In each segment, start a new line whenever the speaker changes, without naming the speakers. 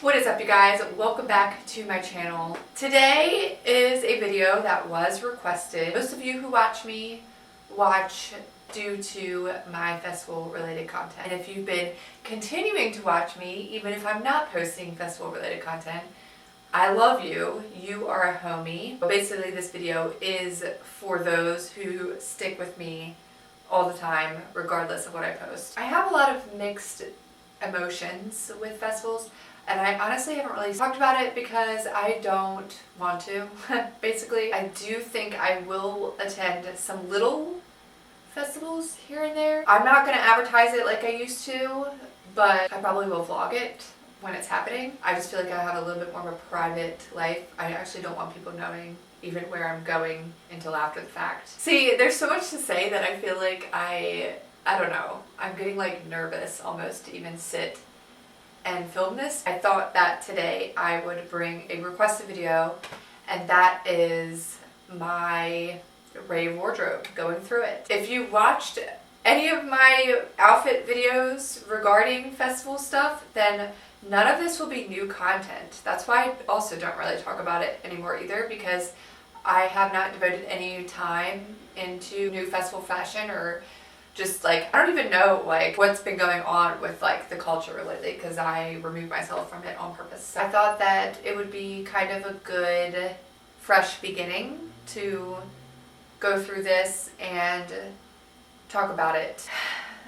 What is up, you guys? Welcome back to my channel. Today is a video that was requested. Most of you who watch me watch due to my festival related content. And if you've been continuing to watch me, even if I'm not posting festival related content, I love you. You are a homie. But basically this video is for those who stick with me all the time, regardless of what I post. I have a lot of mixed emotions with festivals, and I honestly haven't really talked about it because I don't want to. Basically, I do think I will attend some little festivals here and there. I'm not going to advertise it like I used to, but I probably will vlog it when it's happening. I just feel like I have a little bit more of a private life. I actually don't want people knowing even where I'm going until after the fact. See, there's so much to say that I feel like I don't know. I'm getting like nervous almost to even sit and film this. I thought that today I would bring a requested video, and that is my rave wardrobe, going through it. If you watched any of my outfit videos regarding festival stuff, then none of this will be new content. That's why I also don't really talk about it anymore either, because I have not devoted any time into new festival fashion, or just like, I don't even know like what's been going on with like the culture lately, because I removed myself from it on purpose. So I thought that it would be kind of a good fresh beginning to go through this and talk about it.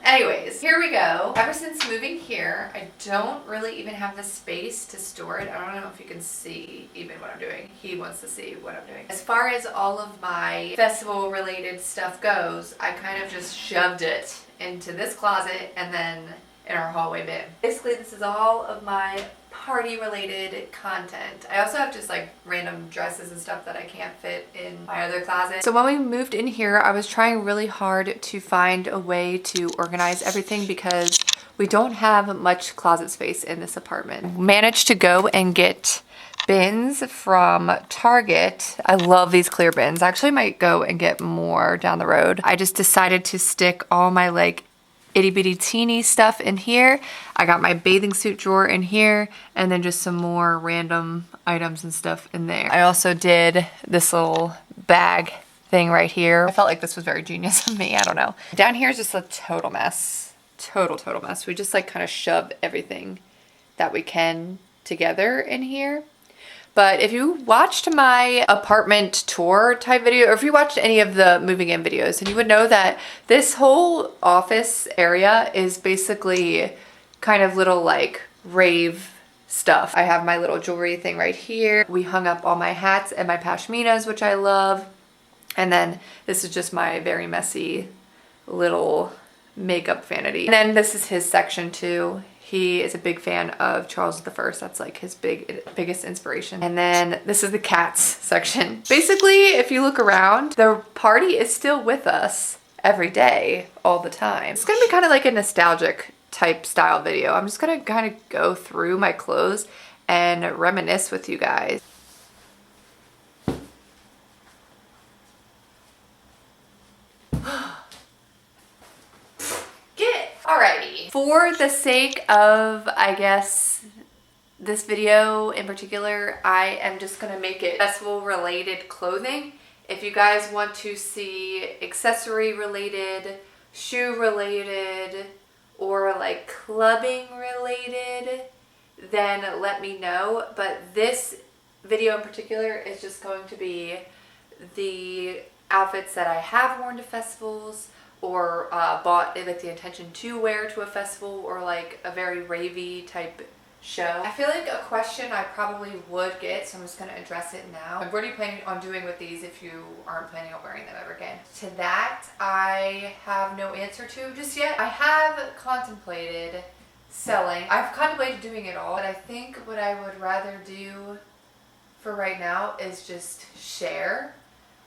Anyways, here we go. Ever since moving here, I don't really even have the space to store it. I don't know if you can see even what I'm doing. He wants to see what I'm doing. As far as all of my festival related stuff goes, I kind of just shoved it into this closet and then in our hallway bin. Basically, this is all of my party related content. I also have just like random dresses and stuff that I can't fit in my other closet. So when we moved in here, I was trying really hard to find a way to organize everything because we don't have much closet space in this apartment. Managed to go and get bins from Target. I love these clear bins. I actually might go and get more down the road. I just decided to stick all my like itty bitty teeny stuff in here. I got my bathing suit drawer in here, and then just some more random items and stuff in there. I also did this little bag thing right here. I felt like this was very genius of me. I don't know. Down here is just a total mess. Total mess. We just like kind of shoved everything that we can together in here. But if you watched my apartment tour type video, or if you watched any of the moving in videos, then you would know that this whole office area is basically kind of little like rave stuff. I have my little jewelry thing right here. We hung up all my hats and my pashminas, which I love. And then this is just my very messy little makeup vanity. And then this is his section too. He is a big fan of Charles I. That's like his biggest inspiration. And then this is the cats section. Basically, if you look around, the party is still with us every day, all the time. It's gonna be kind of like a nostalgic type style video. I'm just gonna kind of go through my clothes and reminisce with you guys. Alrighty, for the sake of, I guess, this video in particular, I am just gonna make it festival related clothing. If you guys want to see accessory related, shoe related, or like clubbing related, then let me know. But this video in particular is just going to be the outfits that I have worn to festivals, or bought with the intention to wear to a festival, or like a very ravey type show. I feel like a question I probably would get, so I'm just gonna address it now. What are you planning on doing with these if you aren't planning on wearing them ever again? To that, I have no answer to just yet. I have contemplated selling. I've contemplated doing it all, but I think what I would rather do for right now is just share.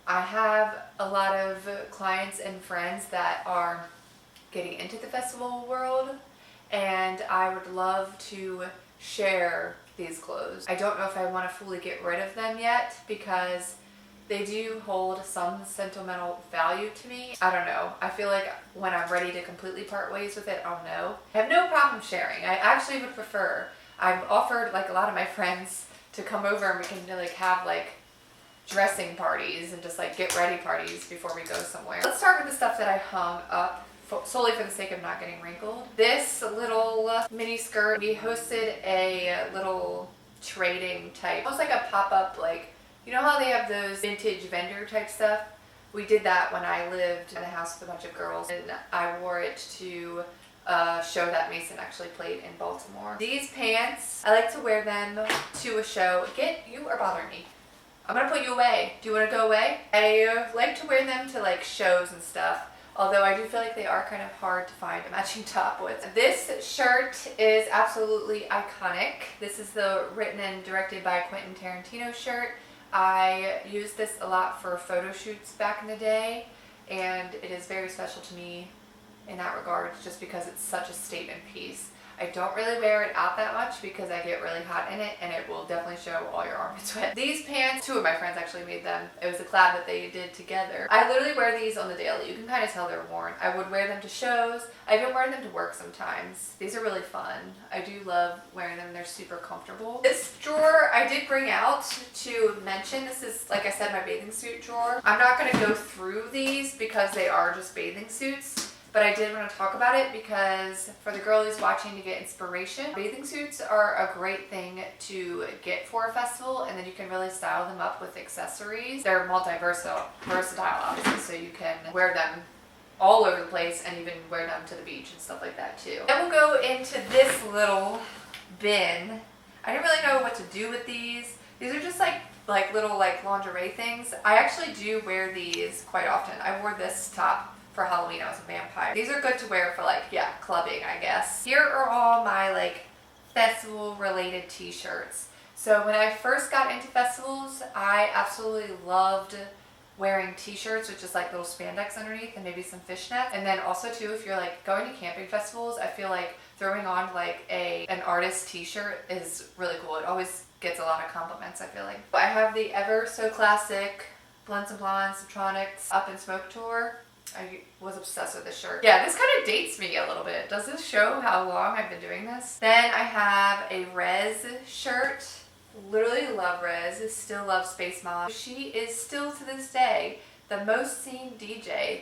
I have a lot of clients and friends that are getting into the festival world, and I would love to share these clothes. I don't know if I want to fully get rid of them yet, because they do hold some sentimental value to me. I don't know. I feel like when I'm ready to completely part ways with it, I'll know. I have no problem sharing. I actually would prefer I've offered like a lot of my friends to come over and we can like have like dressing parties and just like get ready parties before we go somewhere. Let's start with the stuff that I hung up solely for the sake of not getting wrinkled. This little mini skirt, we hosted a little trading type, almost like a pop-up, like, you know how they have those vintage vendor type stuff? We did that when I lived in a house with a bunch of girls, and I wore it to a show that Mason actually played in Baltimore. These pants, I like to wear them to a show. You are bothering me. I'm gonna put you away. Do you wanna go away? I like to wear them to like shows and stuff. Although I do feel like they are kind of hard to find a matching top with. This shirt is absolutely iconic. This is the written and directed by Quentin Tarantino shirt. I used this a lot for photo shoots back in the day, and it is very special to me in that regard just because it's such a statement piece. I don't really wear it out that much because I get really hot in it and it will definitely show all your armpits wet. These pants, two of my friends actually made them. It was a collab that they did together. I literally wear these on the daily. You can kind of tell they're worn. I would wear them to shows. I even wear them to work sometimes. These are really fun. I do love wearing them. They're super comfortable. This drawer I did bring out to mention. This is, like I said, my bathing suit drawer. I'm not going to go through these because they are just bathing suits. But I did want to talk about it because for the girlies watching to get inspiration, bathing suits are a great thing to get for a festival, and then you can really style them up with accessories. They're versatile obviously, so you can wear them all over the place and even wear them to the beach and stuff like that too. Then we'll go into this little bin. I didn't really know what to do with these. These are just like little lingerie things. I actually do wear these quite often. I wore this top for Halloween. I was a vampire. These are good to wear for clubbing, I guess. Here are all my festival related t-shirts. So when I first got into festivals, I absolutely loved wearing t-shirts with just little spandex underneath and maybe some fishnets. And then also too, if you're going to camping festivals, I feel like throwing on an artist t-shirt is really cool. It always gets a lot of compliments, I feel like. I have the ever so classic Blunts and Blondes Subtronics Up in Smoke tour. I was obsessed with this shirt. Yeah, this kind of dates me a little bit. Does this show how long I've been doing this? Then I have a Rez shirt. Literally love Rez. Still love Space Mom. She is still to this day the most seen DJ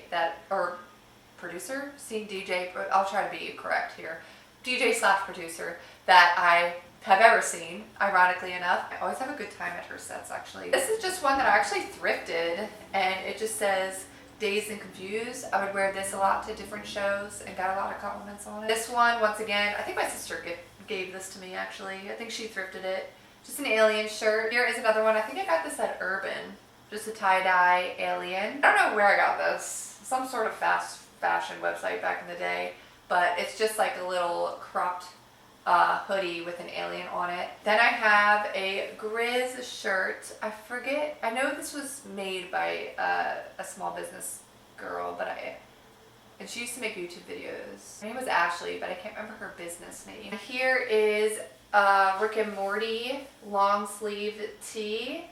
producer? Seen DJ, I'll try to be correct here. DJ/producer that I have ever seen, ironically enough. I always have a good time at her sets, actually. This is just one that I actually thrifted, and it just says Dazed and Confused. I would wear this a lot to different shows and got a lot of compliments on it. This one, once again, I think my sister gave this to me actually. I think she thrifted it. Just an alien shirt. Here is another one. I think I got this at Urban. Just a tie-dye alien. I don't know where I got this. Some sort of fast fashion website back in the day. But it's just like a little cropped hoodie with an alien on it. Then I have a Grizz shirt. I know this was made by a small business girl, and she used to make YouTube videos. Her name was Ashley, but I can't remember her business name. Here is a Rick and Morty long sleeve tee.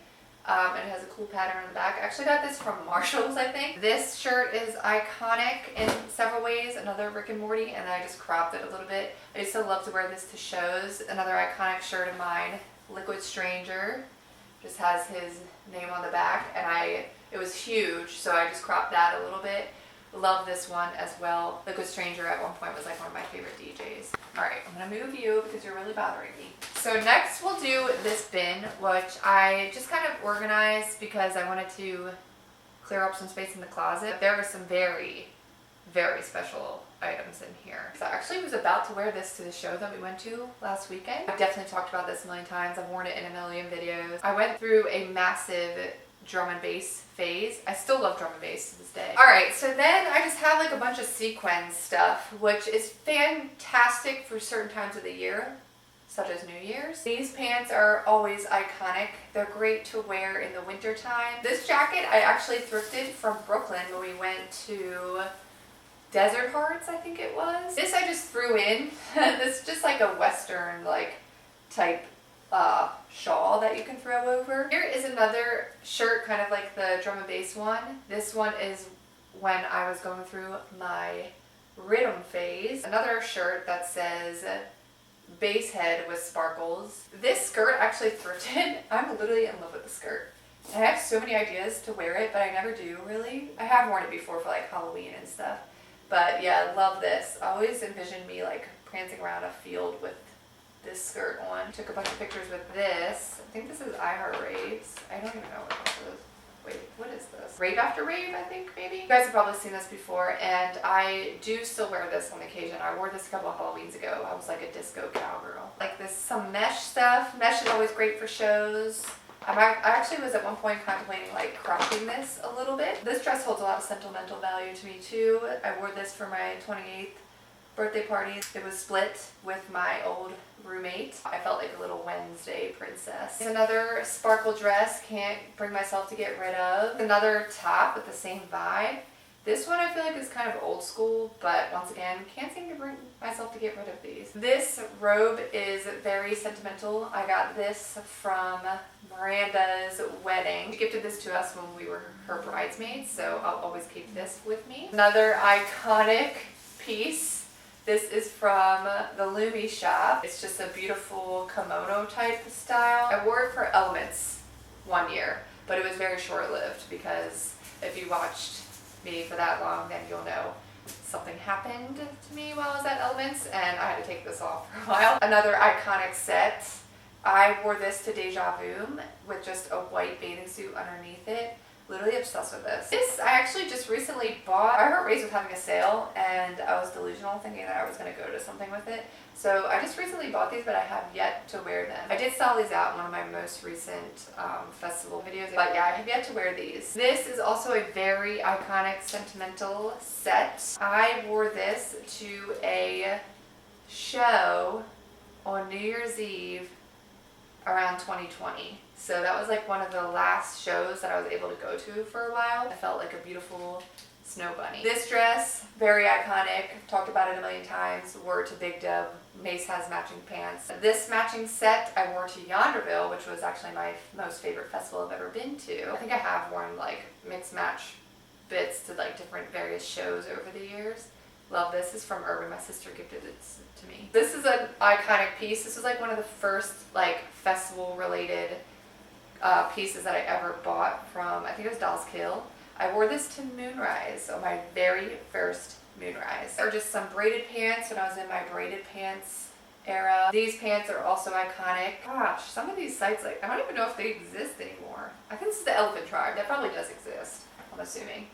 And it has a cool pattern on the back. I actually got this from Marshall's, I think. This shirt is iconic in several ways. Another Rick and Morty, and I just cropped it a little bit. I used to love to wear this to shows. Another iconic shirt of mine, Liquid Stranger. Just has his name on the back, and it was huge, so I just cropped that a little bit. Love this one as well. Liquid Stranger at one point was one of my favorite DJs. Alright, I'm gonna move you because you're really bothering me. So next we'll do this bin, which I just kind of organized because I wanted to clear up some space in the closet. There are some very, very special items in here. So I actually was about to wear this to the show that we went to last weekend. I've definitely talked about this a million times. I've worn it in a million videos. I went through a massive drum and bass phase. I still love drum and bass to this day. Alright, so then I just have a bunch of sequins stuff, which is fantastic for certain times of the year, such as New Year's. These pants are always iconic. They're great to wear in the winter time. This jacket I actually thrifted from Brooklyn when we went to Desert Hearts, I think it was. This I just threw in. This is just a Western type shawl that you can throw over. Here is another shirt, kind of like the drum and bass one. This one is when I was going through my rhythm phase. Another shirt that says base head with sparkles. This skirt actually thrifted. I'm literally in love with the skirt. And I have so many ideas to wear it, but I never do really. I have worn it before for like Halloween and stuff. But yeah, love this. I always envisioned me like prancing around a field with this skirt on. Took a bunch of pictures with this. I think this is I Heart Raves. I don't even know what this is. Wait, what is this? Rave After Rave, I think, maybe? You guys have probably seen this before, and I do still wear this on occasion. I wore this a couple of Halloweens ago. I was like a disco cowgirl. Like this, some mesh stuff. Mesh is always great for shows. I actually was at one point contemplating like cropping this a little bit. This dress holds a lot of sentimental value to me too. I wore this for my 28th birthday party. It was split with my old roommate. I felt like a little Wednesday princess. It's another sparkle dress, can't bring myself to get rid of. Another top with the same vibe. This one I feel like is kind of old school, but once again, can't seem to bring myself to get rid of these. This robe is very sentimental. I got this from Miranda's wedding. She gifted this to us when we were her bridesmaids, so I'll always keep this with me. Another iconic piece. This is from the Lumi shop. It's just a beautiful kimono type style. I wore it for Elements one year, but it was very short-lived because if you watched me for that long, then you'll know something happened to me while I was at Elements and I had to take this off for a while. Another iconic set. I wore this to Deja Vu with just a white bathing suit underneath it. Literally obsessed with this. This I actually just recently bought. I heard Ray's was having a sale and I was delusional thinking that I was going to go to something with it. So I just recently bought these, but I have yet to wear them. I did style these out in one of my most recent festival videos, but yeah, I have yet to wear these. This is also a very iconic sentimental set. I wore this to a show on New Year's Eve around 2020. So that was like one of the last shows that I was able to go to for a while. I felt like a beautiful snow bunny. This dress, very iconic. Talked about it a million times. Wore it to Big Dub. Mace has matching pants. This matching set I wore to Yonderville, which was actually my most favorite festival I've ever been to. I think I have worn like mixed match bits to like different various shows over the years. Love this. This is from Urban. My sister gifted it to me. This is an iconic piece. This was like one of the first like festival related pieces that I ever bought from, I think it was Dolls Kill. I wore this to Moonrise, so my very first Moonrise. Or just some braided pants when I was in my braided pants era. These pants are also iconic. Gosh, some of these sites, like, I don't even know if they exist anymore. I think this is the Elephant Tribe. That probably does exist, I'm assuming.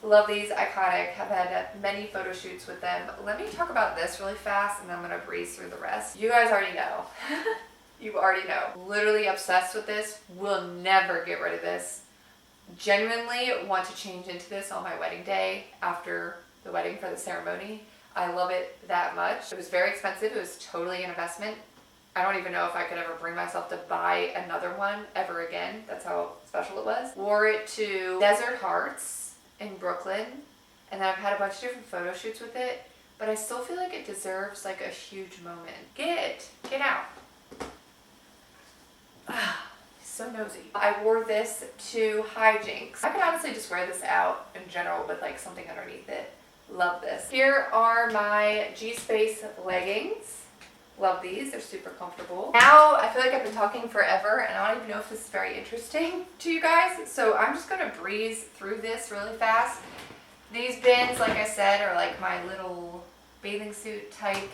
Love these, iconic. Have had many photo shoots with them. Let me talk about this really fast and then I'm gonna breeze through the rest. You guys already know. You already know. Literally obsessed with this. Will never get rid of this. Genuinely want to change into this on my wedding day after the wedding for the ceremony. I love it that much. It was very expensive. It was totally an investment. I don't even know if I could ever bring myself to buy another one ever again. That's how special it was. Wore it to Desert Hearts in Brooklyn. And then I've had a bunch of different photo shoots with it. But I still feel like it deserves like a huge moment. Get out. So nosy. I wore this to Hijinks. I could honestly just wear this out in general with like something underneath it. Love this. Here are my G-Space leggings. Love these. They're super comfortable. Now I feel like I've been talking forever and I don't even know if this is very interesting to you guys. So I'm just going to breeze through this really fast. These bins, like I said, are like my little bathing suit type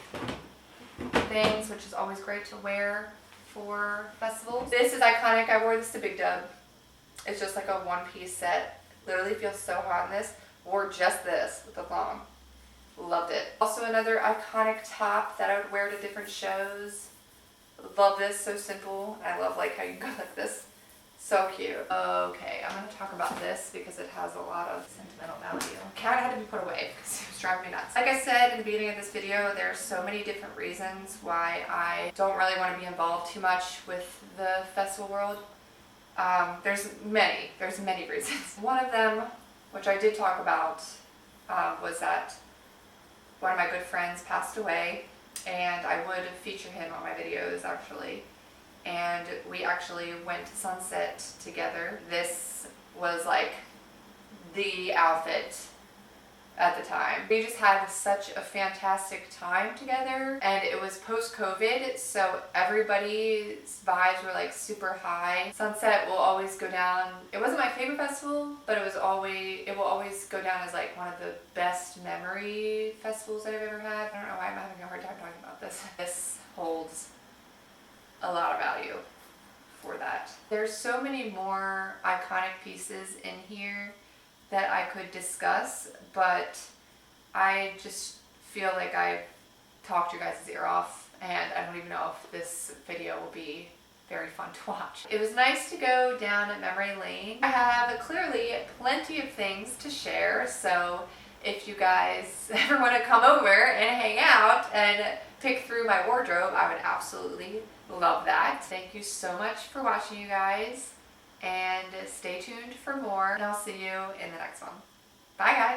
things, which is always great to wear for festivals. This is iconic. I wore this to Big Dub. It's just like a one-piece set. Literally feels so hot in this. Wore just this with the thong. Loved it. Also another iconic top that I would wear to different shows. Love this. So simple. I love like how you can go like this. So cute. Okay, I'm going to talk about this because it has a lot of sentimental value. Cat had to be put away because it was driving me nuts. Like I said in the beginning of this video, there are so many different reasons why I don't really want to be involved too much with the festival world. There's many reasons. One of them, which I did talk about, was that one of my good friends passed away and I would feature him on my videos actually. And we actually went to Sunset together. This was like the outfit at the time. We just had such a fantastic time together, and it was post-COVID, so everybody's vibes were like super high. Sunset will always go down. It wasn't my favorite festival, but it will always go down as like one of the best memory festivals that I've ever had. I don't know why I'm having a hard time talking about this. This holds a lot of value for that. There's so many more iconic pieces in here that I could discuss, but I just feel like I've talked your guys' ear off, and I don't even know if this video will be very fun to watch. It was nice to go down memory lane. I have clearly plenty of things to share, so if you guys ever want to come over and hang out and pick through my wardrobe, I would absolutely love that. Thank you so much for watching, you guys, and stay tuned for more, and I'll see you in the next one. Bye, guys.